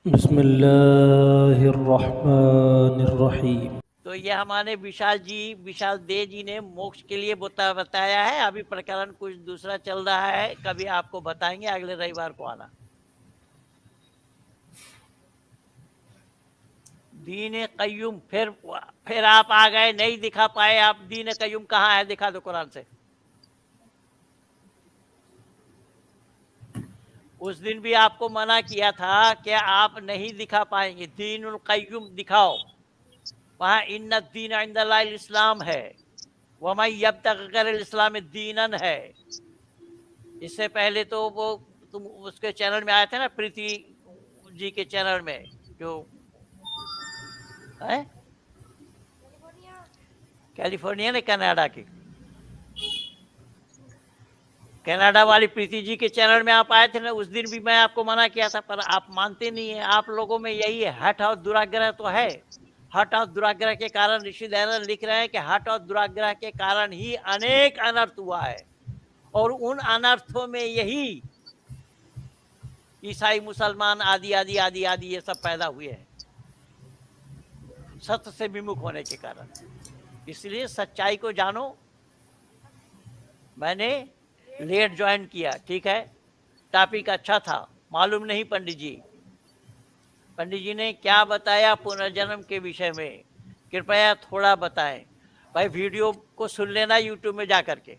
बिस्मिल्लाहिर्रहमानिर्रहीम। तो ये हमारे विशाल दे जी ने मोक्ष के लिए बताया है। अभी प्रकरण कुछ दूसरा चल रहा है, कभी आपको बताएंगे, अगले रविवार को आना। दीन कय्यूम, फिर आप आ गए, नहीं दिखा पाए आप। दीन कय्यूम कहाँ है, दिखा दो कुरान से। उस दिन भी आपको मना किया था कि आप नहीं दिखा पाएंगे। दीनुल कय्यूम दिखाओ, वहां इन्ना दीन इंदल्लाहिल इस्लाम है, वमन यब्तगि गैरल इस्लाम दीनन है। इससे पहले तो वो तुम उसके चैनल में आए थे ना, प्रीति जी के चैनल में, जो है कैलिफोर्निया ने कनाडा की, कनाडा वाली प्रीति जी के चैनल में आप आए थे ना। उस दिन भी मैं आपको मना किया था, पर आप मानते नहीं है। आप लोगों में यही है, हठ और दुराग्रह तो है। हठ और दुराग्रह के कारण ऋषि दयानंद लिख रहे हैं कि हठ और दुराग्रह के कारण ही अनेक अनर्थ हुआ है, और उन अनर्थों में यही ईसाई, मुसलमान आदि आदि आदि आदि ये सब पैदा हुए हैं, सत्य से विमुख होने के कारण। इसलिए सच्चाई को जानो। मैंने लेट ज्वाइन किया, ठीक है, टॉपिक अच्छा था, मालूम नहीं पंडित जी ने क्या बताया पुनर्जन्म के विषय में, कृपया थोड़ा बताएं। भाई वीडियो को सुन लेना यूट्यूब में जा करके।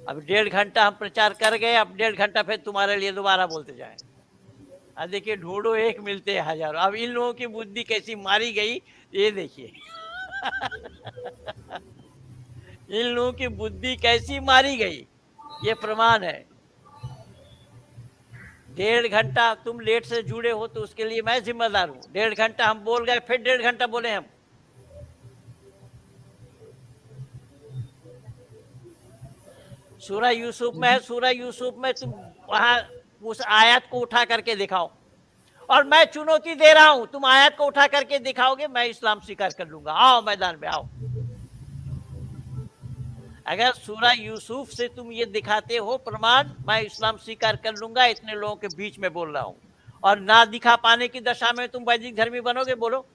अब 1.5 घंटा हम प्रचार कर गए, अब 1.5 घंटा फिर तुम्हारे लिए दोबारा बोलते जाए। अब देखिए, ढूंढो एक मिलते हैं हजारों। अब इन लोगों की बुद्धि कैसी मारी गई, ये देखिए। इन लोगों की बुद्धि कैसी मारी गई, ये प्रमाण है। 1.5 घंटा तुम लेट से जुड़े हो तो उसके लिए मैं जिम्मेदार हूं। 1.5 घंटा हम बोल गए, फिर 1.5 घंटा बोले हम। सूरह यूसुफ में है, सूरह यूसुफ में तुम वहां उस आयत को उठा करके दिखाओ, और मैं चुनौती दे रहा हूं, तुम आयत को उठा करके दिखाओगे, मैं इस्लाम स्वीकार कर लूंगा। आओ मैदान में आओ। अगर सूरह यूसुफ से तुम ये दिखाते हो प्रमाण, मैं इस्लाम स्वीकार कर लूंगा। इतने लोगों के बीच में बोल रहा हूं। और ना दिखा पाने की दशा में तुम वैदिक धर्मी बनोगे, बोलो।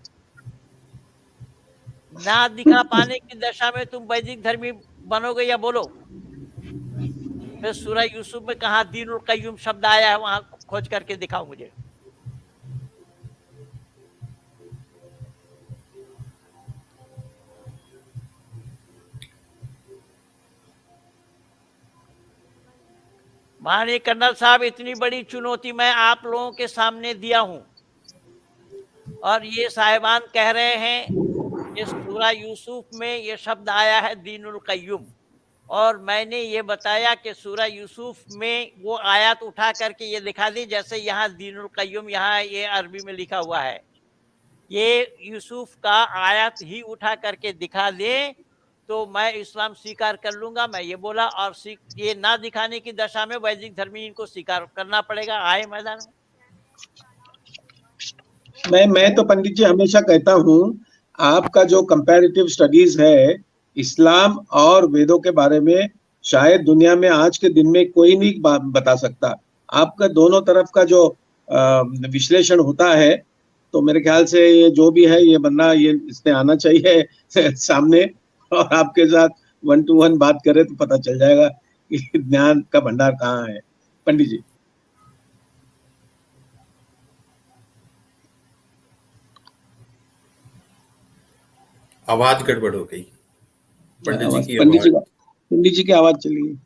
ना दिखा पाने की दशा में तुम वैदिक धर्मी बनोगे, या बोलो। फिर सूरह यूसुफ में कहा दीनुल कय्यूम शब्द आया है, वहां खोज करके दिखाओ मुझे। माननीय कर्नल साहब, इतनी बड़ी चुनौती मैं आप लोगों के सामने दिया हूं, और ये साहिबान कह रहे हैं कि सूरह यूसुफ में ये शब्द आया है दीनुल कय्यूम, और मैंने ये बताया कि सूरह यूसुफ में वो आयत उठा करके ये दिखा दी, जैसे यहाँ दीनुल कय्यूम यहाँ ये अरबी में लिखा हुआ है। ये यूसुफ का आयत ही उठा करके दिखा दे तो मैं इस्लाम स्वीकार कर लूंगा, मैं ये बोला। और ये ना दिखाने की दशा में वैदिक धर्मी इनको स्वीकार करना पड़ेगा। आए मैदान मैं में। तो पंडित जी हमेशा कहता हूँ, आपका जो कंपैरेटिव स्टडीज है इस्लाम और वेदों के बारे में, शायद दुनिया में आज के दिन में कोई नहीं बता सकता। आपका दोनों तरफ का जो विश्लेषण होता है, तो मेरे ख्याल से ये जो भी है, ये बंदा ये इसने आना चाहिए सामने, और आपके साथ 1 to 1 बात करे तो पता चल जाएगा कि ज्ञान का भंडार कहाँ है। पंडित जी, आवाज गड़बड़ हो गई। पंडित जी की पंडित जी की आवाज चली गई।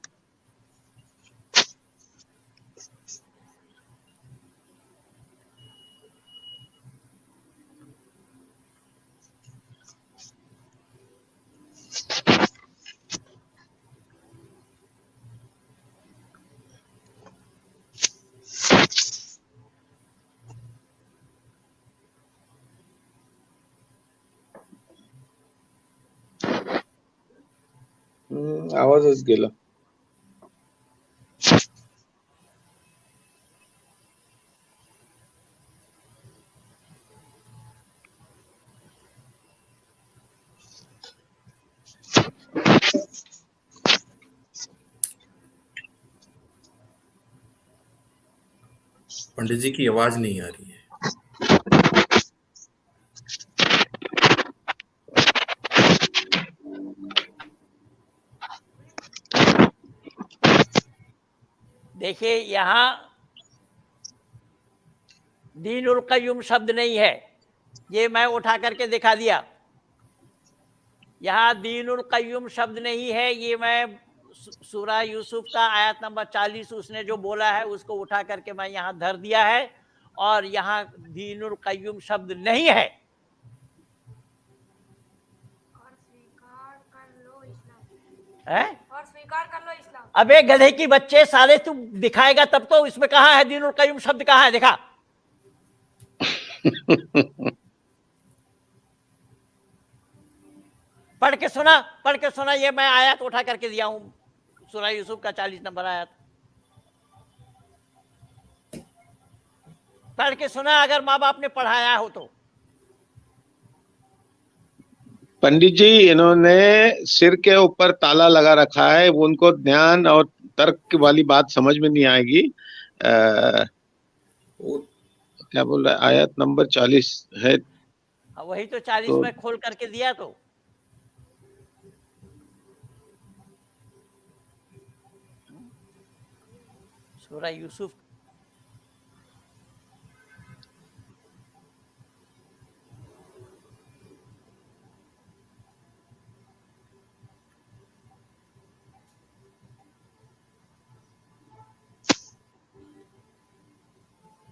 आवाजच गेला। पंडित जी की आवाज नहीं आ रही है। देखिए यहाँ दीनुल क़य्युम शब्द नहीं है, ये मैं उठा करके दिखा दिया। यहाँ दीनुल क़य्युम शब्द नहीं है, ये मैं सूरा यूसुफ का आयत नंबर 40 उसने जो बोला है उसको उठा करके मैं यहाँ धर दिया है, और यहाँ दीनुल क़य्युम शब्द नहीं है। और स्वीकार कर लो इस्लाम। अबे गधे की बच्चे, साले तू दिखाएगा तब तो। इसमें कहाँ है दीनुल क़य्युम शब्द, कहाँ है दिखा। पढ़ के सुना, ये मैं आयत उठा करके दिया हूं, सूरा यूसुफ का 40 नंबर आयत। पढ़ के सुना अगर माँ बाप ने पढ़ाया हो तो। पंडित जी, इन्होंने सिर के ऊपर ताला लगा रखा है, वो उनको ध्यान और तर्क वाली बात समझ में नहीं आएगी। क्या बोल रहा है, आयत नंबर 40 है। वही तो 40 में खोल करके दिया। तो सूरा यूसुफ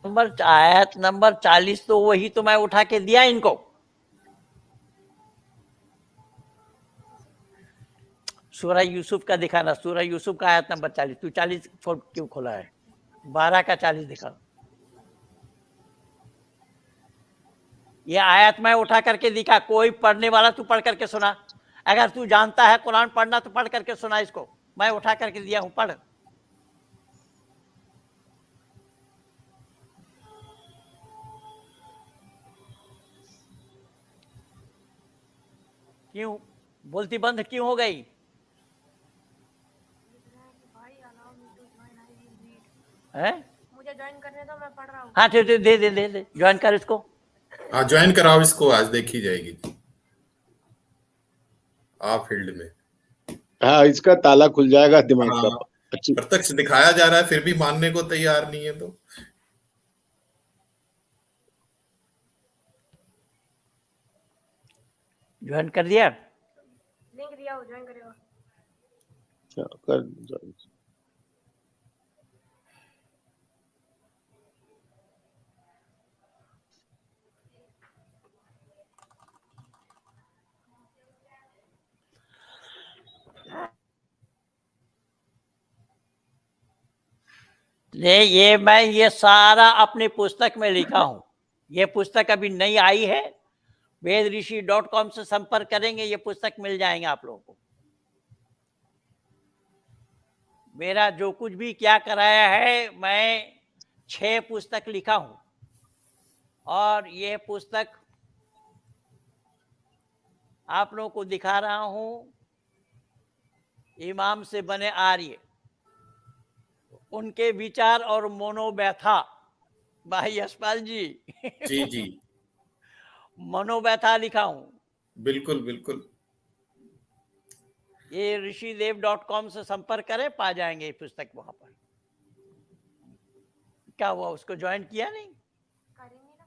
आयत नंबर 40, तो वही तो मैं उठा के दिया इनको। सूरा यूसुफ का दिखाना, सूरा यूसुफ का आयत नंबर 40। तू 40 क्यों खोला है? 12 का 40 दिखा। ये आयत मैं उठा करके दिखा, कोई पढ़ने वाला तू पढ़ करके सुना। अगर तू जानता है कुरान पढ़ना तो पढ़ करके सुना इसको, मैं उठा करके दिया हूं, पढ़। क्यों बोलती बंद क्यों हो गई? है मुझे ज्वाइन करने दो, मैं पढ़ रहा हूँ। हाँ ठीक, दे ज्वाइन कर इसको। हाँ ज्वाइन कराओ इसको, आज देखी जाएगी आप फील्ड में। हाँ, इसका ताला खुल जाएगा दिमाग का। हाँ, प्रत्यक्ष दिखाया जा रहा है फिर भी मानने को तैयार नहीं है। तो ज्वाइन कर दिया, लिंक दिया हो, ज्वाइन करेगा। ये मैं ये सारा अपनी पुस्तक में लिखा हूं। ये पुस्तक अभी नई आई है, vedrishi.com से संपर्क करेंगे, ये पुस्तक मिल जाएंगे आप लोगों को। मेरा जो कुछ भी क्या कराया है, मैं 6 पुस्तक लिखा हूं, और ये पुस्तक आप लोगों को दिखा रहा हूं। इमाम से बने आर्य, उनके विचार और मनोव्यथा। भाई यशपाल जी जी मनोव्यथा लिखा हूं। बिल्कुल बिल्कुल। ये ऋषिदेव.com से संपर्क करें, पा जाएंगे ये पुस्तक वहां पर। क्या हुआ, उसको ज्वाइन किया नहीं? करेंगे ना।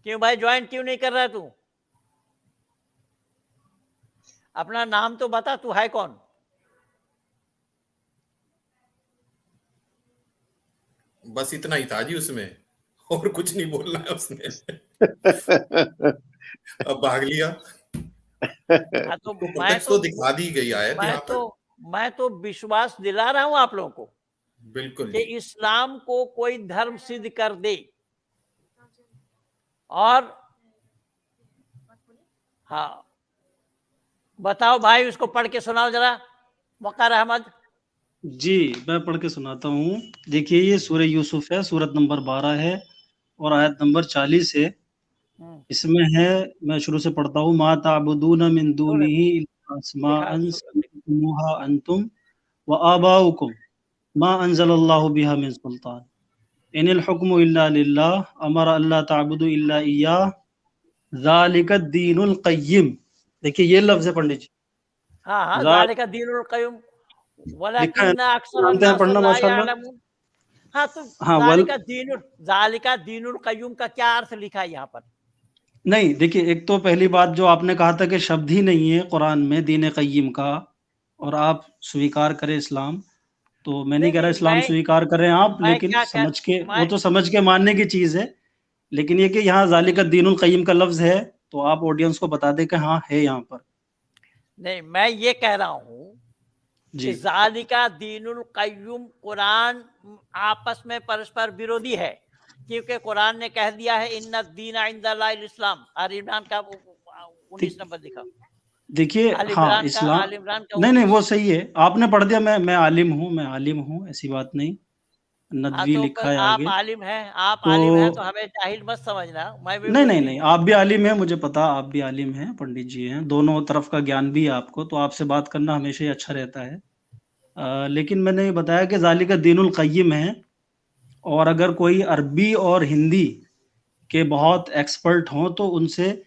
क्यों भाई ज्वाइन क्यों नहीं कर रहा तू? अपना नाम तो बता, तू है कौन? बस इतना ही था जी उसमें, और कुछ नहीं बोलना है उसने। अब भाग लिया। तो मैं तो दिखा दी गई आयत यहाँ पर। मैं तो विश्वास दिला रहा हूं आप लोगों को, बिल्कुल कि इस्लाम को कोई धर्म सिद्ध कर दे। और हाँ बताओ भाई, उसको पढ़ के सुनाओ जरा, वकार अहमद। जी मैं पढ़ के सुनाता हूँ। देखिए, ये सूरह यूसुफ है, सूरत नंबर 12 है और आयत नंबर 40 है। इसमें है, मैं शुरू से पढ़ता हूँ। मा ताबुदून मिन दूनिही इल्ला अस्माअन सम्मूहा अंतुम व आबाउकुम मा अंज़लल्लाहु बिहा मिन सुल्तान इनिल हुक्मु इल्ला लिल्लाह अमरा अल्ला ताबुदु इल्ला इय्याह ज़ालिका दीनुल क़य्यिम। देखिए ये लफ्ज़ है पंडित जी। हाँ ज़ालिका दीनुल क़य्यिम, लिखा है, वलाकिन्न अक्सर जानते हैं अन्नास पढ़ना ला माशाल्लाह। यअलमून। हाँ, तो हाँ, ज़ालिका दीनुल क़य्युम का क्या अर्थ लिखा है यहाँ पर? नहीं देखिए, एक तो पहली बात जो आपने कहा था कि शब्द ही नहीं है कुरान में दीन क़य्यिम का, और आप स्वीकार करें इस्लाम, तो मैं नहीं नहीं, कह रहा नहीं, इस्लाम स्वीकार करें आप, मैं लेकिन क्या कह समझ के, वो मैं तो समझ के मानने की चीज़ है। लेकिन ये कि यहाँ ज़ालिका दीनुल क़य्यिम का लफ्ज़ है, तो आप ऑडियंस को बता दें कि हाँ, है यहाँ पर। नहीं, मैं ये कह रहा हूँ कि जी। ज़ालिका दीनुल क़य्युम कुरान आपस में परस्पर विरोधी है, क्योंकि कुरान ने कह दिया है इन्ना दीना इंदल्लाहिल इस्लाम। आल इमरान का 19 नंबर दिखाओ। देखिए, आल हाँ, इमरान का इस्लाम आल इमरान का नहीं, 19। वो सही है, आपने पढ़ दिया, मैं आलिम हूँ, ऐसी बात नहीं, हाँ, नदवी तो लिखा फिर है आगे। आप तो आलिम हैं, तो हमें जाहिल मत समझना, मैं भी नहीं, नहीं, मुस्लिम नहीं, हूँ। आप भी आलिम हैं, मुझे पता आप भी आलिम हैं, पंडित जी हैं, दोनों तरफ का ज्ञान भी है आपको, तो आपसे बात करना हमेशा ही अच्छा रहता है। लेकिन मैंने ये बताया कि ज़ालिका दीनुल क़य्यिम है, और अगर कोई अरबी और हिंदी के बहुत एक्सपर्ट हों, तो उनसे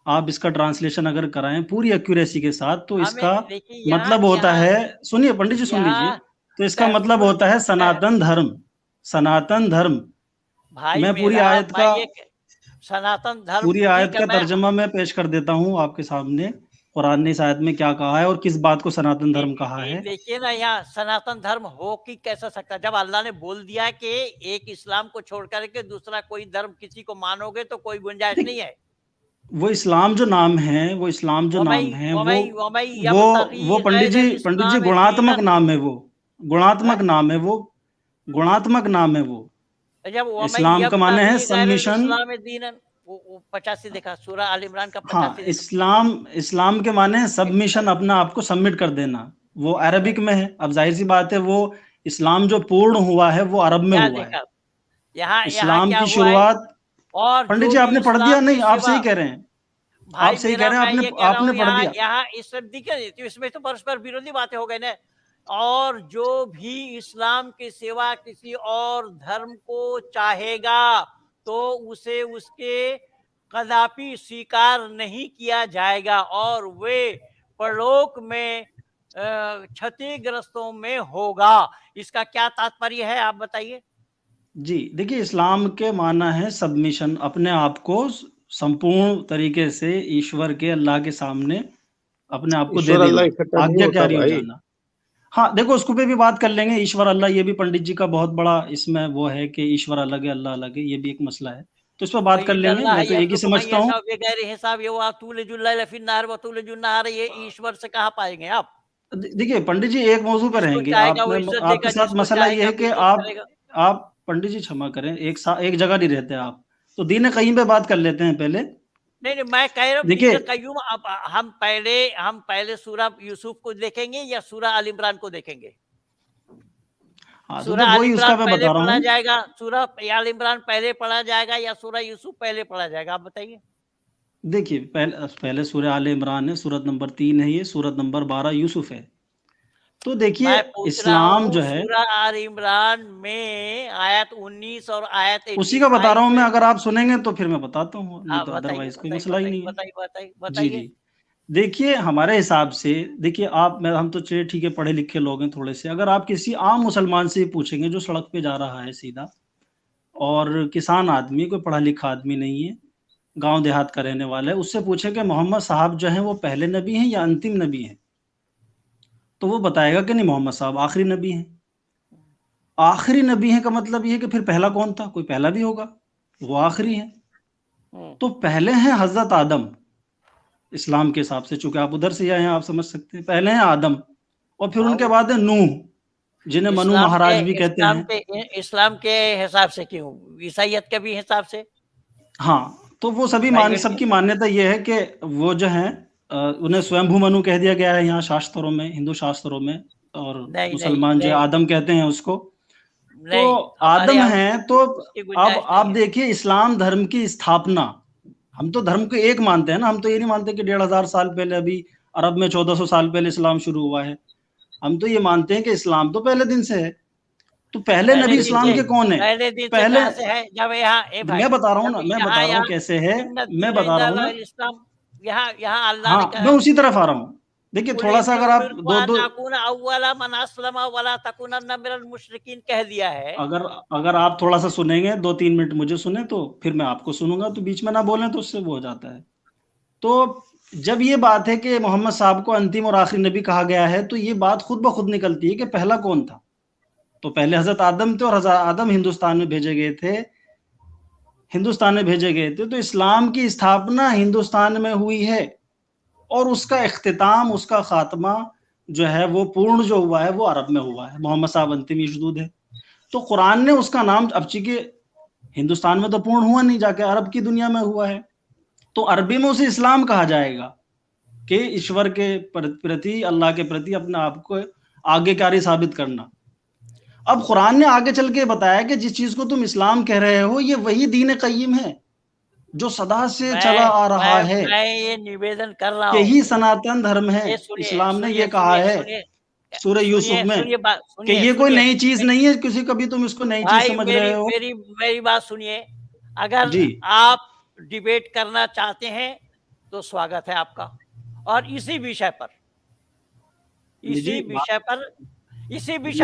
आप इसका ट्रांसलेशन अगर कराएँ पूरी एक्यूरेसी के साथ, तो हमें इसका देखिए यहाँ मतलब होता यहाँ है, सुनिए पंडित जी सुन लीजिए, यहाँ तो इसका मतलब तहफ़्फ़ुज़ होता है तह सनातन धर्म, सनातन धर्म। भाई मैं पूरी मेरा आयत मैं का ये सनातन धर्म पूरी आयत ठीक है, का मैं तर्जमा मैं पेश कर देता हूँ आपके सामने, कुरान ने इस आयत में क्या कहा है और किस बात को सनातन धर्म कहा है। देखिए ना, यहाँ सनातन धर्म हो कि कैसा सकता है, जब अल्लाह ने बोल दिया कि एक इस्लाम को छोड़ करके दूसरा कोई धर्म किसी को मानोगे तो कोई गुंजाइश देख नहीं है। वो इस्लाम जो नाम है, वो इस्लाम जो नाम है, वमई वो यब्तगी गैरल पंडित जी इस्लाम गुणात्मक दीनन। नाम है वो, गुणात्मक हैं? नाम है वो, गुणात्मक नाम है वो। जब वमई इस्लाम का माने है यब्तगी गैरल सबमिशन। इस्लाम दीनन, वो 85 देखा, सूरह आल इमरान का हाँ, 85 देखा। इस्लाम के माने है सबमिशन, अपना आप को सबमिट कर देना। वो अरबिक में है, अब जाहिर सी बात है, वो इस्लाम जो पूर्ण हुआ है वो अरब में क्या हुआ है। देखा? यहाँ यहाँ इस्लाम क्या की हुआ है? शुरुआत, और पंडित जो जी भी आपने पढ़ दिया? इस्लाम के नहीं, आप सिवा, सही कह रहे हैं, आप भाई सही कह मेरा रहे हैं, मैं ये कह रहा आपने हूँ, पढ़ यहाँ दिया। यहाँ इस सब दिक्कत, तो इसमें तो परस्पर विरोधी बातें हो गई ना। और जो भी इस्लाम के सिवा किसी और धर्म को चाहेगा तो उसे उसके कदापि स्वीकार नहीं किया जाएगा, और वे परलोक में क्षतिग्रस्तों में होगा। इसका क्या तात्पर्य है, आप बताइए। जी, देखिए, इस्लाम के माना है सबमिशन, अपने आप को संपूर्ण तरीके से ईश्वर के, अल्लाह के सामने अपने आप को दे ईश्वर अल्लाह देना, इकट्ठा नहीं होता आज्ञाकारी हो भाई। जाना। हाँ, देखो उसको पे भी बात कर लेंगे, ईश्वर अल्लाह, ये भी पंडित जी का बहुत बड़ा इसमें वो है कि ईश्वर अलग है, अल्लाह अलग है, ये भी एक मसला है, तो इस पर बात कर लेंगे। मैं तो एक ही समझता हूँ, हिसाब ये ईश्वर से कहाँ पाएंगे आप? देखिए पंडित जी एक मौजू पे जिसको रहेंगे, चाहेगा वो आपने इज्जत आपके देगा, साथ जिसको मसला ये चाहेगा है कि बेइज्जत करेगा। आप पंडित जी क्षमा करें, एक जगह नहीं रहते आप, तो दीन कहीं पे बात कर लेते हैं पहले। नहीं नहीं, मैं कह रहा हूँ देखिए, दीन कय्यूम। अब हम पहले सूरह यूसुफ को देखेंगे या सूरह आल इमरान को देखेंगे? हाँ, तो सूरह आल वही उसका इमरान मैं पहले बता रहा पढ़ा हूँ। जाएगा, सूरह आल इमरान पहले पढ़ा जाएगा या सूरह यूसुफ पहले पढ़ा जाएगा, आप बताइए। देखिए, पहले सूरह आले इमरान है, सूरत नंबर 3 है, ये सूरत नंबर 12 यूसुफ है। तो देखिए, मैं पूछ रहा इस्लाम हूँ जो है, सूरह आल इमरान में आयत 19 और आयत उसी का बता रहा 85 हूँ मैं, में। अगर आप सुनेंगे तो फिर मैं बताता हूँ, नहीं हाँ, तो बताइए अदरवाइज कोई बताइए मसला ही बताइए नहीं है। बताइए बताइए जी, बताइए। जी। देखिए, हमारे हिसाब से, देखिए हम तो चलिए ठीक है, पढ़े लिखे लोग हैं थोड़े से, अगर आप किसी आम मुसलमान से पूछेंगे जो सड़क पे जा रहा है सीधा, और किसान आदमी, कोई पढ़ा लिखा आदमी नहीं है, गांव देहात का रहने वाला है, उससे पूछे कि मोहम्मद साहब जो हैं वो पहले नबी हैं या अंतिम नबी हैं, तो वो बताएगा कि नहीं, मोहम्मद साहब आखिरी नबी हैं। आखिरी नबी हैं का मतलब ये है कि फिर पहला कौन था? कोई पहला भी होगा, वो आखिरी है। तो पहले हैं हजरत आदम, इस्लाम के हिसाब से, चूंकि आप उधर से आए हैं, आप समझ सकते हैं, पहले हैं आदम, और फिर उनके बाद है नूह, जिन्हें मनु महाराज भी कहते हैं। इस्लाम के हिसाब से क्यों, ईसाइयत के भी हिसाब से? हाँ, तो वो सभी प्राइवेट सबकी मान्यता ये है कि वो जो है, उन्हें स्वयंभू मनु कह दिया गया है यहाँ शास्त्रों में, हिंदू शास्त्रों में, और नहीं नहीं मुसलमान जो नहीं आदम कहते हैं उसको। तो नहीं, हमारे आदम यहाँ है, तो उसकी अब गुंजाइश आप नहीं है। देखिए, इस्लाम धर्म की स्थापना, हम तो धर्म को एक मानते हैं ना, हम तो ये नहीं मानते कि 1500 साल पहले, अभी अरब में 1400 साल पहले इस्लाम शुरू हुआ है। हम तो ये मानते हैं कि इस्लाम तो पहले दिन से है। तो पहले नबी इस्लाम के कौन है? पहले दिन से पहले, कहाँ से है? जब यहाँ भाई, मैं बता रहा हूँ ना, जब मैं बता यहाँ रहा हूँ यहाँ कैसे है, इन्ना मैं दीन बता रहा हूँ ना। इस्लाम, यहाँ यहाँ अल्लाह ने हाँ, कहा। मैं उसी तरफ आ रहा हूँ, देखिए थोड़ा सा अगर आप दो कह दिया है। अगर आप थोड़ा सा सुनेंगे 2-3 मिनट मुझे सुने तो फिर मैं आपको सुनूंगा, तो बीच में ना बोलें तो उससे वो हो जाता है। तो जब ये बात है कि मोहम्मद साहब को अंतिम और आखिरी नबी कहा गया है, तो ये बात खुद ब खुद निकलती है कि पहला कौन था। तो पहले हजरत आदम थे और हजरत आदम हिंदुस्तान में भेजे गए थे, तो इस्लाम की स्थापना हिंदुस्तान में हुई है और उसका इख्तिताम, उसका खात्मा जो है वो पूर्ण जो हुआ है वो अरब में हुआ है। मोहम्मद साहब अंतिम मौजूद है, तो कुरान ने उसका नाम, अब चूंकि हिंदुस्तान में तो पूर्ण हुआ नहीं, जाके अरब की दुनिया में हुआ है, तो अरबी में उसे इस्लाम कहा जाएगा कि ईश्वर के प्रति, अल्लाह के प्रति अपने आप को आज्ञाकारी साबित करना। अब कुरान ने आगे चल के बताया कि जिस चीज को तुम इस्लाम कह रहे हो ये वही दीन क़य्यिम है जो सदा से चला आ रहा है। मैं ये निवेदन कर रहा हूँ, यही सनातन धर्म है। इस्लाम ने ये कहा है सूरह यूसुफ में कि ये कोई नई चीज नहीं है, किसी कभी तुम इसको नई चीज समझ रहे हो। मेरी बात सुनिए, अगर आप डिबेट करना चाहते हैं तो स्वागत है आपका, और इसी विषय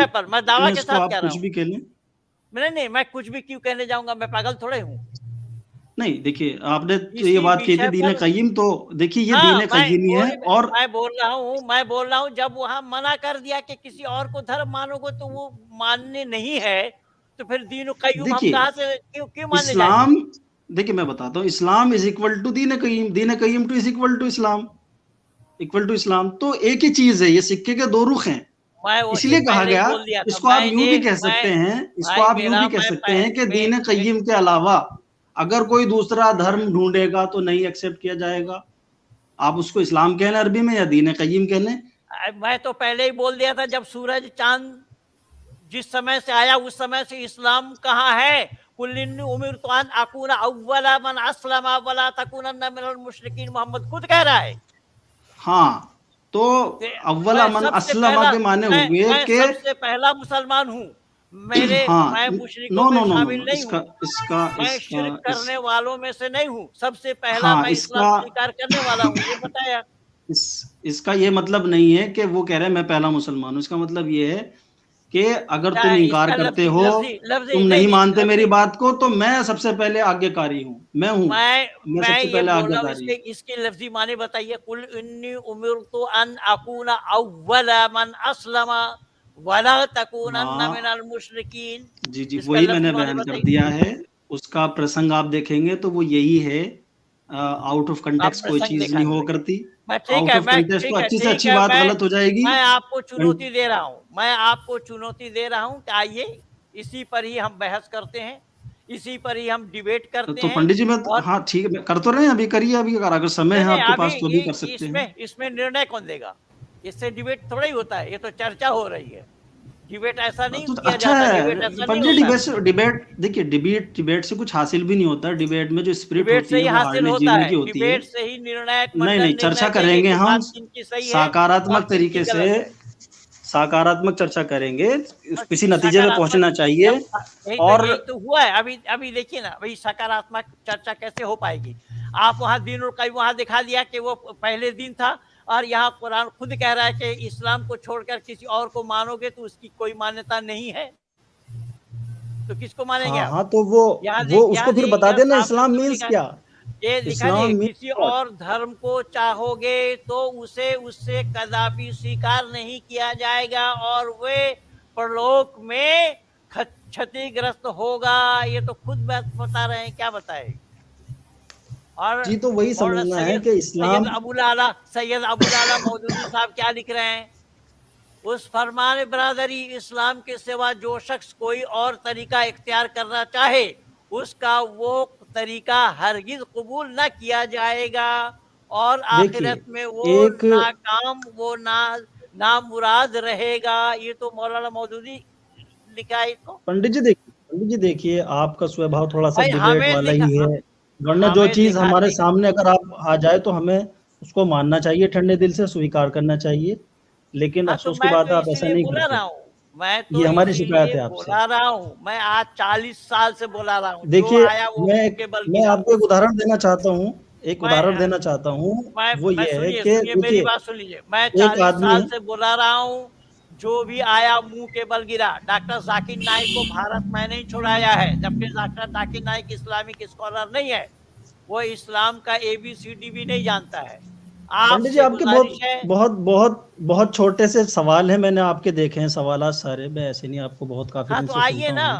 पर मैं दावा के साथ कह रहा हूँ। नहीं, मैं कुछ भी क्यों कहने जाऊंगा, मैं पागल थोड़े हूँ। नहीं देखिए, आपने ये बात कही थी दीन क़य्यिम, तो देखिए ये दीन क़य्यिम ही है। और मैं बोल रहा हूँ जब वहां मना कर दिया कि किसी और को धर्म मानोगे तो वो मानने नहीं है, तो फिर दीन क़य्यिम हम कहां से क्यों मानने इस्लाम, देखिए मैं बताता हूँ, Islam is equal to Deen Qayyim, Deen Qayyim two is equal to Islam, तो एक ही चीज है, ये सिक्के के दो रुख हैं। इसलिए कहा गया, इसको आप यूं भी कह सकते हैं, कि दीन क़य्यिम के अलावा अगर कोई दूसरा धर्म ढूंढेगा तो नहीं एक्सेप्ट किया जाएगा। आप उसको इस्लाम कहने अरबी में या दीन क़य्यिम कहने। मैं तो पहले ही बोल दिया था, जब सूरज चांद जिस समय से आया उस समय से इस्लाम कहाँ है। कुल्लिन्नी उमिरतु अन अकूना अव्वला मन अस्लमा वला तकूनन्ना मिनल मुशरिकीन, मोहम्मद खुद कह रहा है। हाँ, तो अव्वला मन अस्लमा के माने हुए कि सबसे पहला मुसलमान हूँ। मैं मुशरिकों में शामिल नहीं हूँ, मैं शिर्क करने वालों में से नहीं हूँ, सबसे पहला मैं इस्लाम स्वीकार करने वाला हूँ, ये बताया। इसका ये मतलब नहीं है कि वो कह रहे हैं मैं पहला मुसलमान हूँ। इसका मतलब ये है कि अगर तुम इनकार करते हो, तुम नहीं मानते मेरी बात को, तो मैं सबसे पहले आज्ञाकारी हूँ, मैं सबसे पहले आज्ञाकारी। इसके लफ्जी माने बताइए। कुल इन्नी उमिरतु अन अकूना अव्वला मन अस्लमा वला तकूनन्ना मिनल मुशरिकीन। जी, वही मैंने बयान कर दिया है। उसका प्रसंग आप देखेंगे तो वो यही है, आउट ऑफ कंटेक्स्ट कोई चीज नहीं हो करती। ठीक है, अच्छी से अच्छी बात गलत हो जाएगी। मैं आपको चुनौती दे रहा हूँ कि आइए इसी पर ही हम बहस करते हैं, इसी पर ही हम डिबेट करते हैं। तो पंडित जी, मैं हाँ ठीक है, कर तो रहे हैं, अभी करिए, अभी अगर समय है आपके पास तो भी कर सकते हैं। इसमें निर्णय कौन देगा? इससे डिबेट थोड़ा ही होता है, ये तो चर्चा हो रही है। डिबेट ऐसा नहीं किया अच्छा जाता है पंडित। डिबेट देखिए, डिबेट से कुछ हासिल भी नहीं होता। डिबेट में जो स्पिरिट होती है वो हारने जीतने की होती है। डिबेट से ही निर्णायक नहीं, चर्चा करेंगे हम सकारात्मक तरीके से, सकारात्मक चर्चा करेंगे, किसी नतीजे में पहुंचना चाहिए। और तो हुआ है अभी देखिए ना भाई, सकारात्मक चर्चा कैसे हो पाएगी? आप वहाँ दीनुल क़य्यिम वहाँ दिखा दिया कि वो पहले दिन था, और यहाँ कुरान खुद कह रहा है कि इस्लाम को छोड़कर किसी और को मानोगे तो उसकी कोई मान्यता नहीं है, तो किसको मानेंगे? हाँ, तो वो उसको फिर बता देना इस्लाम मीन्स क्या। ये लिखा है, किसी और धर्म को चाहोगे तो उससे कदापि स्वीकार नहीं किया जाएगा और वे परलोक में क्षतिग्रस्त होगा। ये तो खुद बात बता रहे हैं, क्या बताए? और जी, तो वही समझना है कि इस्लाम, सैयद अबुल आला मौदूदी साहब क्या लिख रहे हैं? उस फरमान बरादरी, इस्लाम के सिवा जो शख्स कोई और तरीका इख्तियार करना चाहे उसका वो तरीका हरगिज कबूल न किया जाएगा और आखिरत में वो नाकाम, वो नामुराद रहेगा। ये तो मौलाना मौदूदी लिखा है इसको। पंडित जी देखिए, आपका स्वभाव थोड़ा सा डिबेट वाला ही है, वरना जो चीज हमारे सामने अगर आप आ जाए तो हमें उसको मानना चाहिए, ठंडे दिल से स्वीकार करना चाहिए। लेकिन अफसोस की बात है आप ऐसा नहीं करते। मैं तो ये हमारी शिकायत है आपसे। बोला रहा हूँ, मैं आज 40 साल से बोला रहा हूँ। देखिए, मैं आपको एक उदाहरण देना चाहता हूँ एक मैं उदाहरण देना चाहता हूँ, वो मैं ये है सुनिए कि सुनिए मेरी देखिए बात सुन लीजिए। मैं एक 40 आदमी साल से बुला रहा हूँ, जो भी आया मुंह के बल गिरा। डॉक्टर जाकिर नाइक को भारत में नहीं छुड़ाया है, जबकि doctor Zakir Naik Islamic scholar नहीं है, वो इस्लाम का ABCD भी नहीं जानता है। पंडित जी आपसे आपके बहुत गुजारिश है। बहुत बहुत बहुत छोटे से सवाल हैं, मैंने आपके देखे हैं सवाल सारे, मैं ऐसे नहीं, आपको बहुत काफी हाँ दिन तो से आइए सुनता ना, हूँ।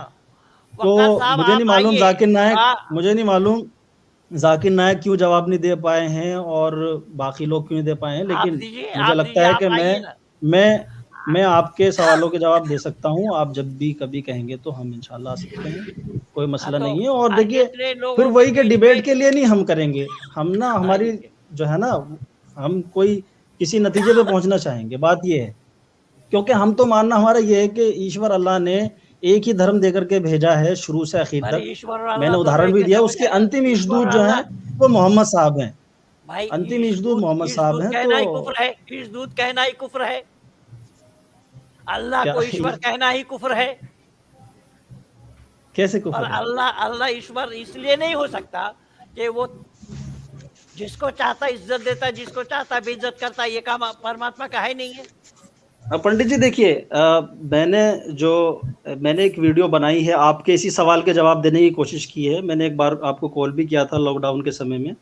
वकार तो साहब मुझे नहीं आप मालूम आइए। जाकिर नायक, आ, मुझे नहीं मालूम जाकिर नायक क्यों जवाब नहीं दे पाए हैं और बाकी लोग क्यों नहीं दे पाए हैं, लेकिन मुझे आप लगता दीजिए, है आप कि आइए ना। मैं आपके सवालों के जवाब दे सकता हूँ। आप जब भी कभी कहेंगे तो हम इंशाल्लाह आ सकते हैं, कोई हाँ मसला तो नहीं है। और देखिए इतने फिर लोगों के वही के बीच में डिबेट के लिए नहीं हम करेंगे, हम ना हमारी आइए। जो है ना, हम कोई किसी नतीजे पे पहुंचना चाहेंगे, बात ये है। क्योंकि हम तो मानना हमारा ये है कि ईश्वर अल्लाह ने एक ही धर्म देकर के भेजा है शुरू से आखिर पर तक। ईश्वर और अल्लाह मैंने दोनों उदाहरण एक भी दिया, जैसा हो उसके जाएगा। अंतिम ईश्वर ईशदूत और जो हैं अल्लाह, वो मोहम्मद साहब हैं, भाई अंतिम ईश ईशदूत दूत, मोहम्मद ईश साहब दूत हैं। तो कहना ही कुफ्र है। ईश दूत कहना ही कुफ्र है। अल्लाह क्या को ईश्वर कहना ही कुफ्र है। कैसे और कुफर है? अल्लाह अल्लाह ईश्वर इसलिए नहीं हो सकता कि वो जिसको चाहता इज्जत देता है, जिसको चाहता बेइज्जत करता है। ये काम परमात्मा का है नहीं है। पंडित जी देखिए, मैंने एक वीडियो बनाई है, आपके इसी सवाल के जवाब देने की कोशिश की है। मैंने एक बार आपको कॉल भी किया था लॉकडाउन के समय में,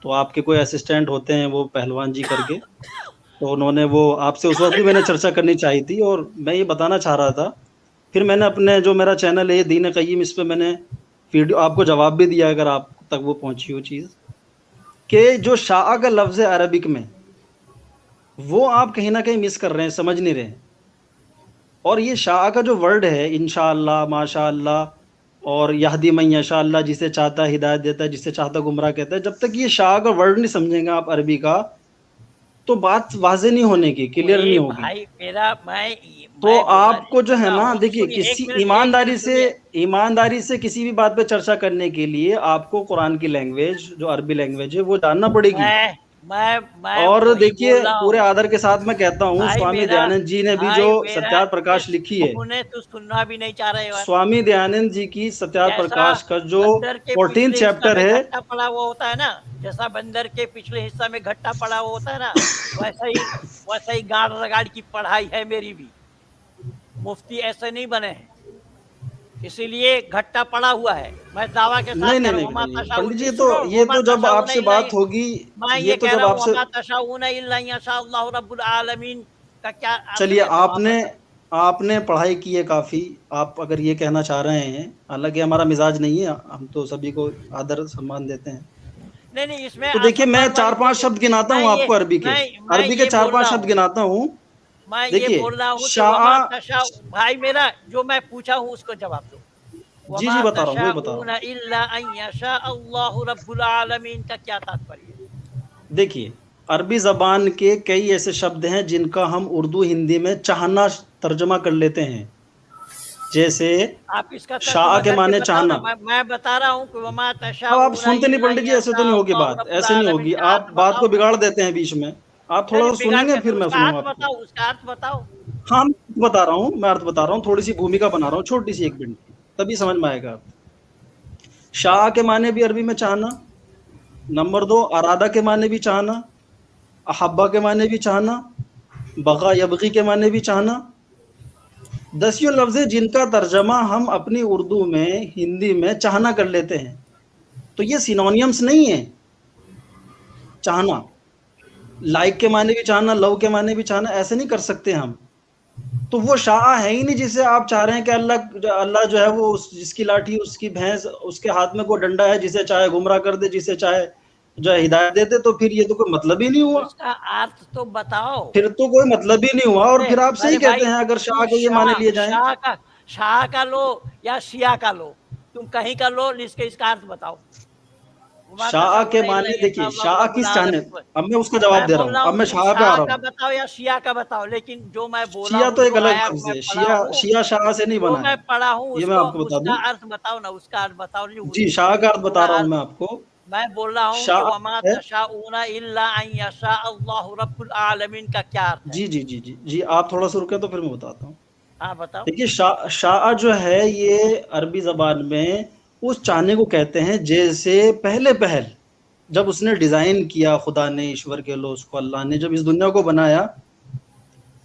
तो आपके कोई असिस्टेंट होते हैं वो पहलवान जी करके, तो उन्होंने वो आपसे उस वक्त भी मैंने चर्चा करनी चाहिए थी, और मैं ये बताना चाह रहा था। फिर मैंने अपने जो मेरा चैनल है दीन क़य्यिम, इस पे मैंने वीडियो आपको जवाब भी दिया, अगर आप तक वो पहुंची हो चीज़, कि जो शाह का लफ्ज़ है अरबिक में, वो आप कहीं ना कहीं मिस कर रहे हैं, समझ नहीं रहे। और ये शाह का जो वर्ड है, इंशाअल्लाह, माशाअल्लाह और यहदी मन यशाअल्लाह, जिसे चाहता है हिदायत देता है, जिसे चाहता गुमराह कहता है, जब तक ये शाह का वर्ड नहीं समझेंगे आप अरबी का, तो बात वाजे नहीं होने की, क्लियर नहीं वही होगी। भाई मेरा तो मैं आपको गुजारिश जो कर है रहा ना, हूँ, देखिए सुनिए किसी एक मिनट सुनिए। ईमानदारी से किसी भी बात पे चर्चा करने के लिए आपको कुरान की लैंग्वेज, जो अरबी लैंग्वेज है, वो जानना पड़ेगी। मैं और वही देखिए बोल रहा पूरे हूँ। आदर के साथ मैं कहता हूँ, भाई स्वामी मेरा दयानंद जी ने भी जो भाई मेरा सत्याग्रह प्रकाश लिखी है, उन्हें तो सुनना भी नहीं चाह रहे हो। स्वामी दयानंद जी की सत्याग्रह जैसा प्रकाश का जो बंदर के 14 पिछले हिस्सा चैप्टर में है, घट्टा पड़ा हुआ होता है ना, जैसा बंदर के पिछले हिस्सा में घट्टा पड़ा हुआ होता है ना, वैसा ही गाड़ रगाड़ की पढ़ाई है मेरी भी। मुफ्ती ऐसे नहीं बने हैं, इसीलिए घट्टा पड़ा हुआ है। मैं दावा के साथ नहीं कह नहीं रहा नहीं हूँ, वमा नहीं, तशाऊन, पंडित जी, सुनो, ये वमा तो जब तशाऊन आपसे इल्ला, बात होगी, मैं ये ये तो कह जब रहा हूँ, आपसे, वमा तशाऊन इल्ला यशाअल्लाहु रब्बुल आलमीन का क्या अर्थ चलिए मैं जवाब बताऊं? आपने पढ़ाई की है काफी, आप अगर ये कहना चाह रहे हैं, हालांकि हमारा मिजाज नहीं है, हम तो सभी को आदर सम्मान देते हैं। नहीं नहीं, इसमें तो देखिए मैं असम्मान वाली 4-5 कोई, शब्द गिनाता मैं हूँ ये आपको अरबी के, मैं अरबी के ये बोल 4-5 रहा शब्द हूँ, गिनाता हूँ। मैं ये देखिए बोल रहा हूँ कि वमा शाह, तशा, भाई मेरा जो मैं पूछा हूँ उसको जवाब दो। जी वमा जी बता रहा हूँ, वही बता रहा तशाऊन हूँ। इल्ला अन यशा अल्लाहु रब्बुल आलमीन का क्या तात्पर्य है? देखिए अरबी जबान के कई ऐसे शब्द हैं जिनका हम उर्दू हिंदी में चाहना तर्जमा कर लेते हैं, जैसे आप इसका शाह तर्जुमा के करके माने बताओ ना। चाहना। मैं बता रहा हूँ कि वमा अब आप तशाऊन सुनते नहीं इल्ला पंडित जी, ऐसे तो यशा नहीं होगी अल्लाहु बात, रब्बुल ऐसे नहीं आलमीन होगी, का आप अर्थ बात को बताओ ना। बिगाड़ देते हैं बीच में। आप नहीं थोड़ा नहीं, सा बिगाड़ सुनेंगे के फिर तो मैं उसका सुनूंगा अर्थ आपको। बताओ, उसका अर्थ बताओ। हाँ मैं बता रहा हूँ, मैं अर्थ बता रहा हूँ, थोड़ी सी भूमिका बना रहा हूँ, छोटी सी 1 मिनट की, तभी समझ में आएगा। शाह के माने भी अरबी में चाहना, नंबर 2 अरादा के माने भी चाहना, अहब्बा के माने भी चाहना, बगा यबगी के माने भी चाहना। 10 लफ्ज़ जिनका तर्जमा हम अपनी उर्दू में, हिंदी में चाहना कर लेते हैं। तो ये सिनोनियम्स नहीं है। चाहना, लाइक के माने भी चाहना, लव के माने भी चाहना, ऐसे नहीं कर सकते हम। तो वो शाह है ही नहीं जिसे आप चाह रहे हैं कि अल्लाह जो है वो जिसकी लाठी उसकी भैंस, उसके हाथ में कोई डंडा है, जिसे चाहे गुमराह कर दे, जिसे चाहे जो है हिदायत दे दे। तो फिर ये तो कोई मतलब ही नहीं तो हुआ, इसका अर्थ तो बताओ। फिर तो कोई मतलब ही नहीं हुआ। और अरे फिर आप सही अरे कहते भाई, हैं अगर शाह तुम के ये माने लिए जाएं। शाह का लो या शिया का लो, तुम कहीं का लो, इसका अर्थ बताओ। वमा शाह के तशाऊन इल्ला माने, देखिए यशाअल्लाहु शाह रब्बुल किस चाहने, आलमीन। अब मैं उसका जवाब मैं दे रहा बोल हूँ, रहा अब हूँ मैं तुम शाह पे आ शाह रहा का हूँ। बताओ या शिया का बताओ, लेकिन जो मैं बोला शिया हूँ, तो एक जो अलग आया लफ्ज मैं है, पढ़ा हूँ, शिया शाह से नहीं जो बना मैं है, पढ़ा हूँ ये मैं उसको, आपको बता उसका दूं। अर्थ बताओ ना, उसका अर्थ बताओ नहीं, जी शाह का अर्थ बता पूरा रहा हूँ अर्थ। मैं आपको। मैं बोल रहा हूँ कि शाह वमा है, तशाऊन इल्ला अन यशा अल्लाहु रब्बुल आलमीन का क्या अर्थ है? जी जी जी जी जी, आप थोड़ा सा रुके तो फिर मैं बताता हूँ। हाँ बताओ। देखिए शाह जो है ये अरबी जबान में उस चाहने को कहते हैं जैसे पहले पहल जब उसने डिजाइन किया, खुदा ने, ईश्वर के लो उसको, अल्लाह ने जब इस दुनिया को बनाया,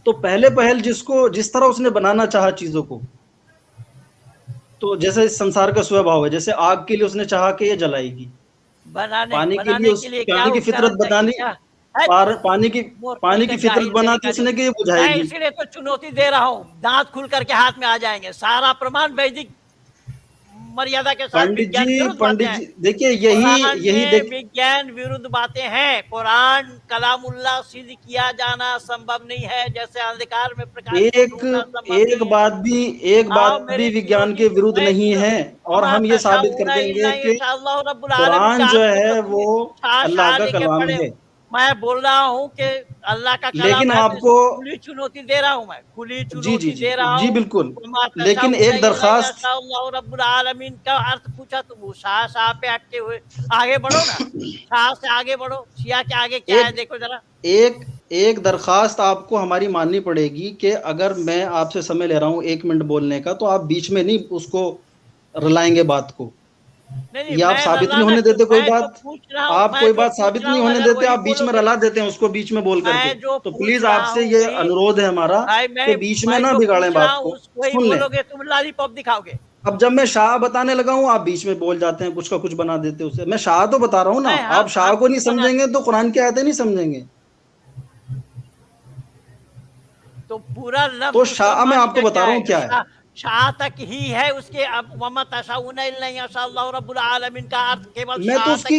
तो पहले पहल जिस तरह उसने बनाना चाहा चीजों को, तो जैसे इस संसार का स्वभाव है, जैसे आग के लिए उसने चाहा कि ये जलाएगी, पानी के लिए पानी की फितरत बतानी, पानी की फितरत बनाती उसने कि ये बुझाएगी। इसलिए तो चुनौती दे रहा हूँ, दांत खुल करके हाथ में आ जाएंगे, सारा प्रमाण वैदिक मर्यादा के साथ। पंडित जी देखिए, यही विज्ञान विरुद्ध बातें हैं। कुरान कलामुल्लाह सिद्ध किया जाना संभव नहीं है, जैसे अंधकार में प्रकाश। एक बात भी विज्ञान के विरुद्ध नहीं है, और हम ये साबित कर देंगे कि कुरान जो है वो अल्लाह का कलाम है। मैं बोल रहा हूँ कि अल्लाह का कलाम, लेकिन आपको खुली चुनौती दे रहा हूँ, मैं खुली चुनौती दे रहा हूँ। जी बिल्कुल, लेकिन एक दरखास्त, रब्बुल आलमीन का अर्थ पूछा तो वो शाह पे अटके हुए, आगे बढ़ो ना, शाह से आगे बढ़ो, शिया के आगे क्या है देखो जरा। एक दरखास्त आपको हमारी माननी पड़ेगी कि अगर मैं आपसे समय ले रहा हूँ 1 मिनट बोलने का, तो आप बीच में नहीं उसको रलाएंगे बात को, ये आप साबित नहीं होने देते कोई बात, आप कोई बात साबित नहीं होने देते, आप बीच में रला देते हैं उसको बीच में बोल करके। तो प्लीज आपसे ये अनुरोध है हमारा कि बीच में ना बिगाड़ें बात को, सुन लें। तुम लॉलीपॉप दिखाओगे। अब जब मैं शाह बताने लगा हूँ, आप बीच में बोल जाते हैं, कुछ का कुछ बना देते हैं उसे। मैं शाह तो बता रहा हूँ ना, आप शाह को नहीं समझेंगे तो कुरान की आयतें नहीं समझेंगे। तो पूरा तो शाह मैं आपको बता रहा हूँ क्या है, शाह तक ही है उसके। अब वमा तशाउना इल्ला यशाअल्लाह रब्बुल आलमीन का अर्थ केवल मैं तो उसकी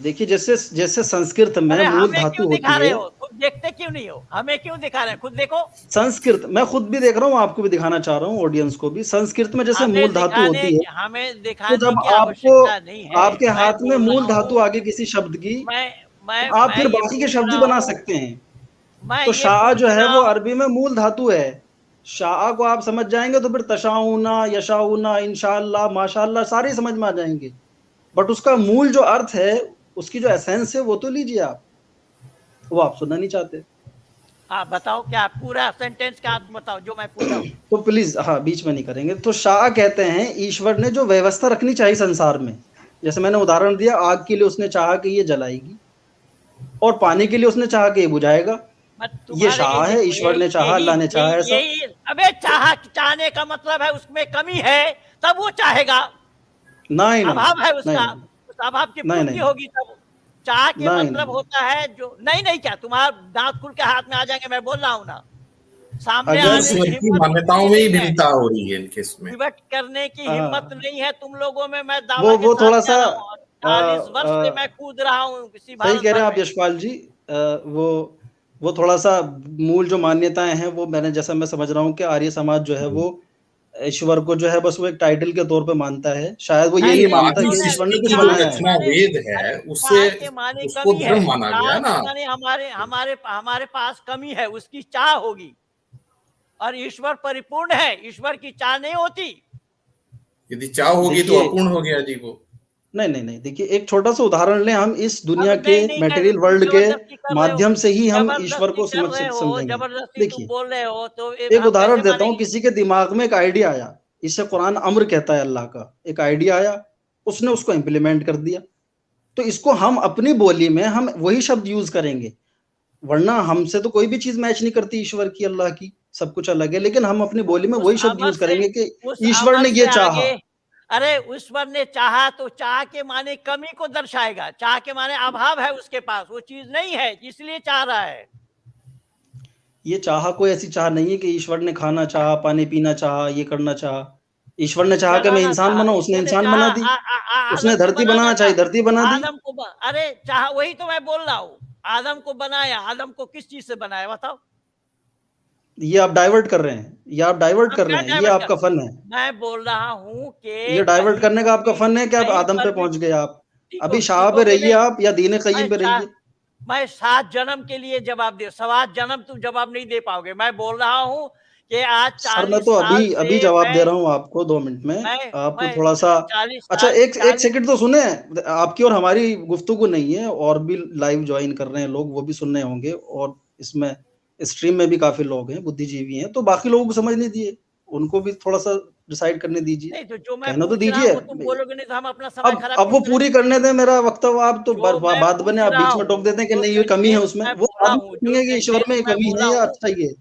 देखिए जैसे संस्कृत में मूल धातु होती है। तुम देखते क्यों नहीं हो, हमें क्यों दिखा रहे हैं, खुद देखो। संस्कृत मैं खुद भी देख रहा हूँ, आपको भी दिखाना चाह रहा हूँ, ऑडियंस को भी। संस्कृत में जैसे मूल धातु होती है, हमें दिखाने तो जब की आवश्यकता नहीं है, आपके हाथ में मूल धातु आगे किसी शब्द की, आप फिर बाकी के शब्द बना सकते हैं। तो शाह जो है वो अरबी में मूल धातु है। शाह को आप समझ जाएंगे तो फिर तशाउना, यशाउना, इंशाअल्लाह, माशाअल्लाह सारे समझ में आ जाएंगे। बट उसका मूल जो अर्थ है, उसकी जो एसेंस है, वो तो लीजिए आप, वो आप सुनना नहीं चाहते। आप बताओ, क्या पूरा सेंटेंस का अर्थ बताओ जो मैं पूछ रहा हूं। तो प्लीज हाँ, बीच में नहीं करेंगे। तो शाह कहते हैं ईश्वर ने जो व्यवस्था रखनी चाहिए संसार में, जैसे मैंने उदाहरण दिया, आग के लिए उसने चाहा कि ये जलाएगी, और पानी के लिए उसने चाहा कि ये बुझाएगा। ये शाह है, ईश्वर ने चाहा, अल्लाह ने चाहा ऐसा। अबे चाहने का मतलब है उसमें कमी है, तब वो चाहेगा। नहीं, अभाव है उसका, उस अभाव की पूर्ति होगी तब। चाह के मतलब होता है जो नहीं क्या, तुम्हारा दांत खुल के हाथ में आ जाएंगे, मैं बोल रहा हूँ ना। सामने मान्यताओं में ही भिन्नता हो रही है इनके इसमें, डिबेट करने की हिम्मत नहीं है तुम लोगों में। मैं दावा वो थोड़ा सा 40 वर्ष से मैं कूद रहा हूँ किसी भारत। सही कह रहे हैं आप यशपाल जी। वो थोड़ा सा मूल जो मान्यताएं हैं, वो मैंने जैसा मैं समझ रहा हूँ कि आर्य समाज जो है वो ईश्वर को जो है बस वो एक टाइटल के तौर पे मानता है। शायद वो ये नहीं मानता कि ईश्वर ने कुछ बनाया है। वेद है उससे उसको धर्म माना गया ना। हमारे पास कमी है, उसकी चाह होगी, और ईश्वर परिपूर्ण है, ईश्वर की चाह नहीं होती। यदि चाह होगी तो अपूर्ण हो गया जी वो। नहीं, देखिए एक छोटा सा उदाहरण लें। हम इस दुनिया के मटेरियल वर्ल्ड के माध्यम से ही हम ईश्वर को समझेंगे। देखिए बोल रहे हो तो एक उदाहरण देता हूँ। किसी के दिमाग में एक आइडिया आया, इसे कुरान अम्र कहता है, अल्लाह का एक आइडिया आया, उसने उसको इम्प्लीमेंट कर दिया। तो इसको हम अपनी बोली में हम वही शब्द यूज करेंगे, वरना हमसे तो कोई भी चीज मैच नहीं करती ईश्वर की, अल्लाह की, सब कुछ अलग है। लेकिन हम अपनी बोली में वही शब्द यूज करेंगे कि ईश्वर ने ये चाहा। अरे ईश्वर ने चाहा तो चाह के माने कमी को दर्शाएगा, चाह के माने अभाव है उसके पास, वो चीज नहीं है इसलिए चाह रहा है। ये चाहा कोई ऐसी चाह नहीं है कि ईश्वर ने खाना चाहा, पानी पीना चाहा, ये करना चाहा। ईश्वर ने चाहा कि मैं इंसान बनाऊं, उसने इंसान बना दी। उसने धरती बनाना चाहिए, धरती बना दी। आदम को अरे चाहा, वही तो मैं बोल रहा हूँ, आदम को बनाया। आदम को किस चीज से बनाया बताओ? ये आप डाइवर्ट कर रहे हैं, ये आपका फन है। मैं बोल रहा हूँ कि ये डाइवर्ट करने का आपका फन है कि आप आदम पे पहुंच गए। आप अभी शाह पे रहिए, आप या दीन क़य्यिम पे रहिए। मैं 7 जन्म के लिए जवाब दे, 7 जन्म तुम जवाब नहीं दे पाओगे। मैं बोल रहा हूँ कि आज 40 सर मैं तो अभी जवाब दे रहा हूँ आपको 2 मिनट में। आप थोड़ा सा अच्छा एक सेकंड तो सुने। आपकी और हमारी गुफ्तगू नहीं है, और भी लाइव ज्वाइन कर रहे हैं लोग, वो भी सुन रहे होंगे, और इसमें स्ट्रीम में भी काफी लोग हैं, बुद्धिजीवी हैं, तो बाकी लोगों को समझ नहीं दिए। उनको भी थोड़ा सा डिसाइड करने दीजिए, नहीं तो जो मैं कहना तो पूछ रहा दीजिए। हूँ तुम बोलोगे नहीं तो हम अपना समय खराब अब वो क्यों पूरी करने दें मेरा वक्तव्य, आप तो जो मैं बात बने, पूछ आप रहा बीच में टोक हूँ, देते हैं कि जो नहीं ये कमी है सेंटेंस उसमें, मैं वो बोला आप हूँ, जो पूछेंगे कि ईश्वर सेंटेंस में मैं कमी बोला है या हूँ, अच्छा ही है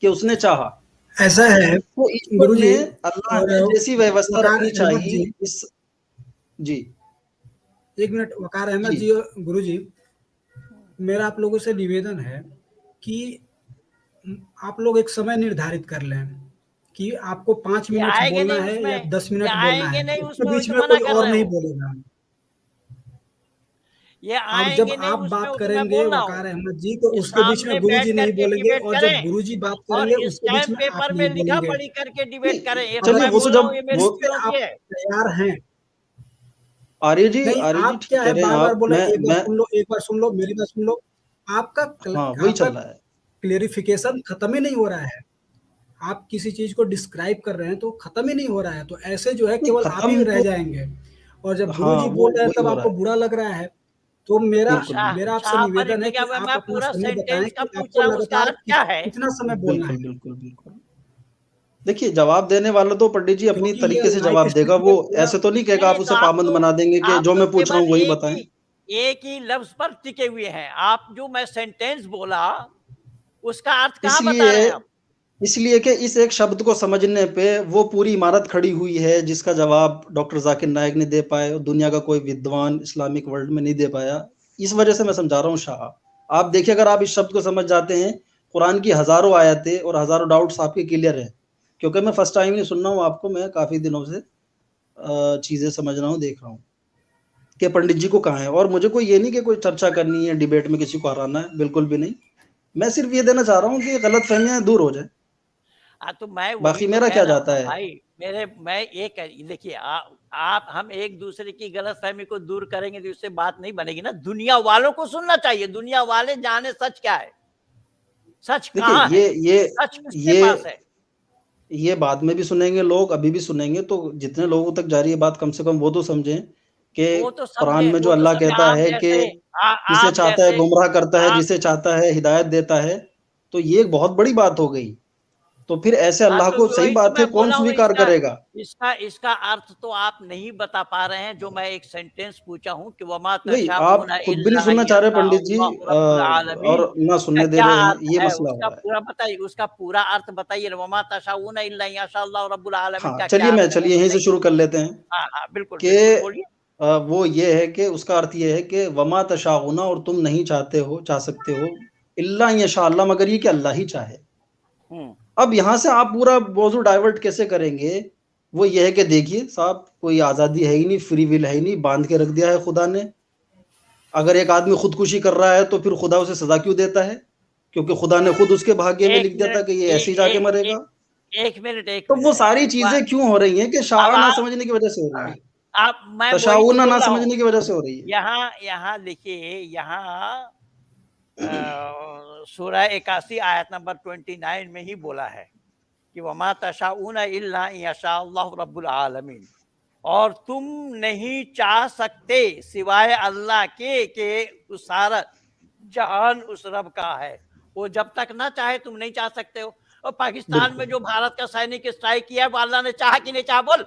कि उसने चाहा। ऐसा है तो ईश्वर गुरुजी ने, अल्लाह और ने जैसी व्यवस्था वकार रखनी अहमद चाहिए जी, इस, जी 1 मिनट, वकार अहमद जी जी और गुरुजी, मेरा आप लोगों से निवेदन है कि आप लोग एक समय निर्धारित कर लें कि आपको 5 ये मिनट आएंगे बोलना नहीं है या उसमें, 10 ये मिनट बोलना आएंगे है, नहीं उसके उसमें, वही बीच तो में मना कोई कर और रहे नहीं हो, बोलेगा। ये अब आएंगे जब नहीं आप उसमें, बात वो तो मैं करेंगे बोल रहा वकार हूँ, अहमद जी, तो ये उसके बीच में सामने बैठ गुरुजी नहीं करके बोलेंगे, डिबेट और जब करें गुरुजी बात और करेंगे इस उसके बीच टाइम में आप पेपर में नहीं लिखा बोलेंगे। पढ़ी करके डिबेट करें, ये तो चलिए मैं वो तो बोल रहा जब हूँ, ये मेरी वो चुनौती आप है। तैयार हैं? आर्य जी नहीं, आप ठीक क्या कह है रहे हैं बार बार आप, बोले, एक बार मैं सुन लो, एक बार सुन लो, मेरी बात सुन लो। आपका हाँ वही आपका चल रहा है। क्लेरिफिकेशन खत्म ही नहीं हो रहा है। आप किसी चीज को डिस्क्राइब कर रहे हैं तो खत्म ही नहीं हो रहा है, तो ऐसे जो है नहीं केवल आप ही खत्म रह तो, जाएंगे। और जब हाँ गुरुजी वो बोल रहे हैं वही तब हो रहा आपको है, बुरा लग रहा है। तो मेरा बिल्कुल बिल्कुल मेरा आपसे शाह फरीद निवेदन ने है क्या, कि आप मैं अपना पूरा समय बताएं सेंटेंस का कि पूछ आपको रहा हूँ, उसका लगातार अर्थ क्या है? कितना समय बोलना बिल्कुल है, बिल्कुल बिल्कुल। देखिए जवाब देने वाला तो पंडित जी अपनी क्योंकि ये तरीके से लाइव जवाब देगा, स्ट्रीम वो में पूरा। ऐसे तो नहीं कहेगा नहीं आप तो उसे पाबंद बना देंगे कि आप जो तो मैं पूछ रहा केवल हूँ वही बताएं। एक ही लफ्ज पर टिके हुए हैं। आप जो मैं सेंटेंस बोला उसका अर्थ कहाँ बता इसलिए रहे हैं आप? इसलिए कि इस एक शब्द को समझने पे वो पूरी इमारत खड़ी हुई है जिसका जवाब डॉक्टर जाकिर नायक ने दे पाए और दुनिया का कोई विद्वान इस्लामिक वर्ल्ड में नहीं दे पाया। इस वजह से मैं समझा रहा हूँ शाह। आप देखिए अगर आप इस शब्द को समझ जाते हैं, कुरान की हजारों आयतें और हजारों डाउट्स आपके क्लियर हैं, क्योंकि मैं फर्स्ट टाइम नहीं सुन रहा हूँ आपको, मैं काफी दिनों से चीजें समझ रहा हूँ, देख रहा हूँ कि पंडित जी को कहाँ है। और मुझे कोई ये नहीं कि कोई चर्चा करनी है, डिबेट में किसी को हराना है, बिल्कुल भी नहीं। मैं सिर्फ ये देना चाह रहा हूँ कि गलत फहमियां दूर हो जाए, तो मैं वही बाकी तो मेरा कह क्या रहा जाता हूँ है। भाई। मैं ये देखिए, आप हम एक दूसरे की गलतफहमी को दूर करेंगे तो इससे बात नहीं बनेगी ना। दुनिया वालों को सुनना चाहिए, दुनिया वाले जाने सच क्या है, सच कहाँ है, देखिए सच किसके ये पास है। ये बाद में भी सुनेंगे लोग, अभी भी सुनेंगे, तो जितने लोगों तक जा रही है बात, कम से कम वो तो समझें कि वो तो कुरान समझे, में जो वो तो अल्लाह समझे। कहता आप है कि जैसे जिसे आप चाहता है जैसे गुमराह करता है, आप जिसे चाहता है हिदायत देता है। तो ये एक बहुत बड़ी बात हो गई। तो फिर ऐसे अल्लाह तो को, सही वही तो बात है, मैं कौन बोला हूँ। स्वीकार करेगा? इसका इसका अर्थ तो आप नहीं बता पा रहे हैं। जो मैं एक सेंटेंस पूछा हूँ कि वमा नहीं, आप तशाऊना खुद भी नहीं इल्ला सुनना चाह रहे पंडित जी, अयशाअल्लाहु रब्बुल आलमीन, और ना का सुनने दे क्या रहे हैं, अर्थ ये है मसला हो उसका रहा है। पूरा बताइए, उसका पूरा अर्थ बताइए। वमा तशाऊना इल्ला अयशाअल्लाहु रब्बुल आलमीन हाँ का क्या अर्थ है वो चलिए यहीं से बताइए। शुरू कर लेते हैं हाँ हाँ, बिल्कुल कि बिल्कुल बोलिए। वो ये है कि उसका अर्थ ये है कि वमा तशाउना, और तुम नहीं चाहते हो, चाह सकते हो, इल्ला यशाअल्लाह, मगर ये कि अल्लाह ही चाहे। अब यहाँ से आप पूरा मौजू डाइवर्ट कैसे करेंगे? वो ये है कि देखिए साहब, कोई आज़ादी है ही नहीं, फ्री विल है ही नहीं, बांध के रख दिया है खुदा ने। अगर एक आदमी खुदकुशी कर रहा है तो फिर खुदा उसे सजा क्यों देता है? क्योंकि खुदा ने खुद उसके भाग्य में एक लिख दिया था मिनट, कि ये ऐसे ही जाके मरेगा। एक मिनट, एक तो वो मिनट। सारी चीजें क्यों हो रही हैं कि अब शाह ना आप समझने की वजह से हो रही है, मैं वही तो तशाउना बोल ना रहा हूँ। समझने की वजह से हो रही है। यहाँ देखिए, यहाँ सूरह 81 आयत नंबर 29 में ही बोला है कि वमा तशाऊना इल्ला यशाअल्लाहु रब्बुल आलमीन, और तुम नहीं चाह सकते सिवाय अल्लाह के उस सारा जहान उस रब का है। वो जब तक ना चाहे तुम नहीं चाह सकते हो। और पाकिस्तान में जो भारत का सैनिक स्ट्राइक किया, वो अल्लाह ने चाहा कि नहीं चाहा? बोल।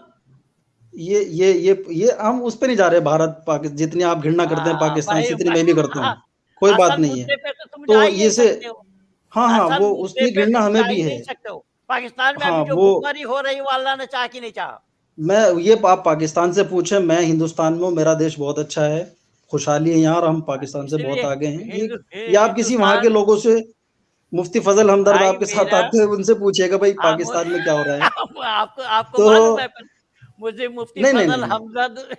ये हम उस पे नहीं जा रहे। भारत पाकिस्तान, जितनी आप घृणा करते हैं पाकिस्तान भाई से, इतनी मैं भी करता हाँ, हूँ, कोई बात असल नहीं है। मुद्दे पे तो तुम जा तो ही ये नहीं से, सकते हो। हाँ असल वो मुद्दे उतनी पे घृणा तुम हमें जा भी ही है। नहीं सकते हो। पाकिस्तान में हाँ अभी जो वो, भुखमरी हो रही है वो अल्लाह ने चाहा कि नहीं चाहा? मैं ये आप पाकिस्तान से पूछे, मैं हिंदुस्तान में हूँ, मेरा देश बहुत अच्छा है, खुशहाली है यहाँ, और हम पाकिस्तान से बहुत इसलिए आगे हैं। ये आप किसी वहां के हिंदुस्तान, लोगों से, मुफ्ती फजल हमदर्द भाई आपके साथ मेरा, आते हैं, उनसे पूछिएगा भाई हम पाकिस्तान में क्या हो रहा है। आपको तो मालूम है, मुझे मुफ्ती नहीं नहीं फजल नहीं, हमदर्द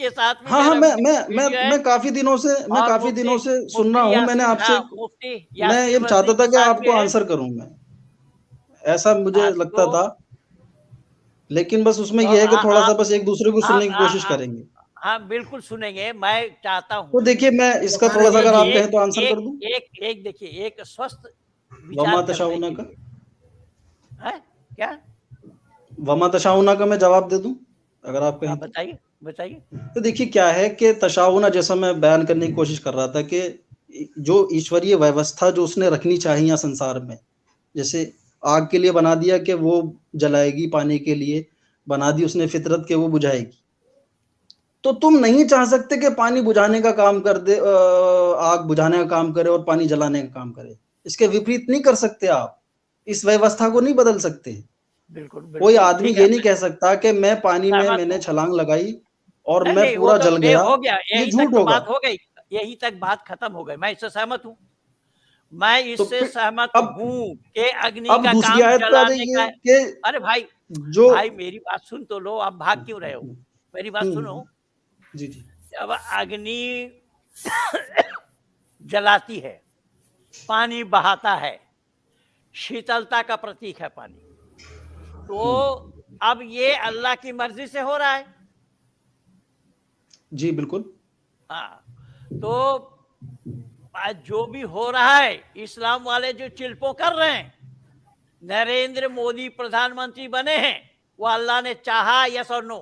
के साथ भी हाँ मेरा वीडियो है। मैं काफी दिनों से, और सुन रहा मुफ्ती हूँ। मैंने यासीन, आपसे, हाँ, मुफ्ती मैं ये यासीन चाहता वसीम था के कि साथ भी आपको है। आंसर करूं मैं, ऐसा मुझे लगता तो था। लेकिन बस उसमें तो यह है कि थोड़ा सा आप बस एक दूसरे को सुनने की कोशिश करेंगे। हाँ बिल्कुल सुनेंगे। मैं चाहता तो हूँ देखिए मैं इसका वकार थोड़ा सा, अहमद अगर जी, आप कहें तो आंसर कर दूं। एक देखिए, एक स्वस्थ वमा विचार करने तशाउना के का, लिए है क्या? वमा तशाउना का मैं जवाब दे दूं अगर आप कहें तो। बताइए बताइए। तो देखिए क्या है कि तशाउना, जैसा मैं बयान करने की कोशिश कर रहा था कि जो ईश्वरीय व्यवस्था जो उसने रखनी चाहिए संसार में, जैसे आग के लिए बना दिया कि वो जलाएगी, पानी के लिए बना दी उसने फितरत के वो बुझाएगी। तो तुम नहीं चाह सकते कि पानी बुझाने का काम कर दे, आग बुझाने का काम करे और पानी जलाने का काम करे। इसके विपरीत नहीं कर सकते आप, इस व्यवस्था को नहीं बदल सकते। बिल्कुल कोई बिल्कुल आदमी ठीक ये है, नहीं कह सकता कि मैं पानी में सहमत मैंने हूँ। छलांग लगाई और नहीं मैं नहीं, वो पूरा तो जल ये गया, हो गया, ये यहीं तक झूठ तो होगा। बात हो गई, यहीं तक बात खत्म हो गई, मैं इससे सहमत हूँ। मैं तो इससे फिर सहमत अब हूँ कि अग्नि अब का दूसरी काम आयत पे आ जलाने का जाइए है। कि अरे भाई, जो भाई मेरी बात सुन तो लो, आप भाग क्यों रहे हो? मेरी बात सुनो। जी जी जब अग्नि जलाती है, पानी बहाता है, शीतलता का प्रतीक है पानी, तो अब ये अल्लाह की मर्जी से हो रहा है। जी बिल्कुल। हाँ, तो आज जो भी हो रहा है, इस्लाम वाले जो चिल्पो कर रहे हैं, नरेंद्र मोदी प्रधानमंत्री बने हैं, वो अल्लाह ने चाहा, यस और नो?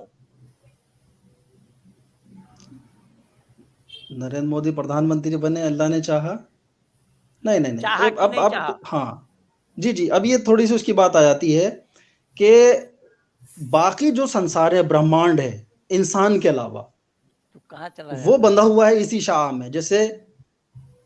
नरेंद्र मोदी प्रधानमंत्री बने, अल्लाह ने चाहा? नहीं नहीं नहीं, चाहा कि नहीं अब चाहा? हाँ जी जी, अब ये थोड़ी सी उसकी बात आ जाती है कि बाकी जो संसार है, ब्रह्मांड है, इंसान के अलावा, तो कहाँ चला वो जाता है? बंधा हुआ है इसी शाह में। जैसे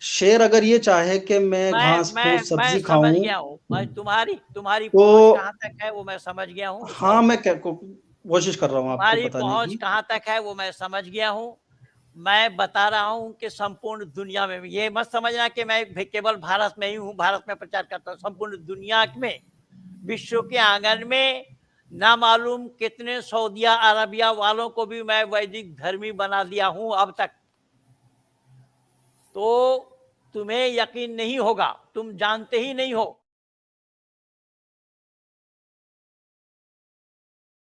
शेर अगर ये चाहे कि मैं घास फूस मैं सब्जी समझ खाऊं, गया हूँ, मैं तुम्हारी तो पहुंच कहाँ तक है वो मैं समझ गया हूँ। हाँ, मैं कोशिश कर रहा हूँ आपको तुम्हारी बताने पहुंच की। कहाँ तक है वो मैं समझ गया हूँ। मैं बता रहा हूँ कि संपूर्ण दुनिया में, ये मत समझना कि मैं केवल भारत में ही हूँ, भारत में प्रचार करता हूँ, संपूर्ण दुनिया में, विश्व के आंगन में ना मालूम कितने सऊदिया अरबिया वालों को भी मैं वैदिक धर्मी बना दिया हूँ अब तक। तो तुम्हें यकीन नहीं होगा, तुम जानते ही नहीं हो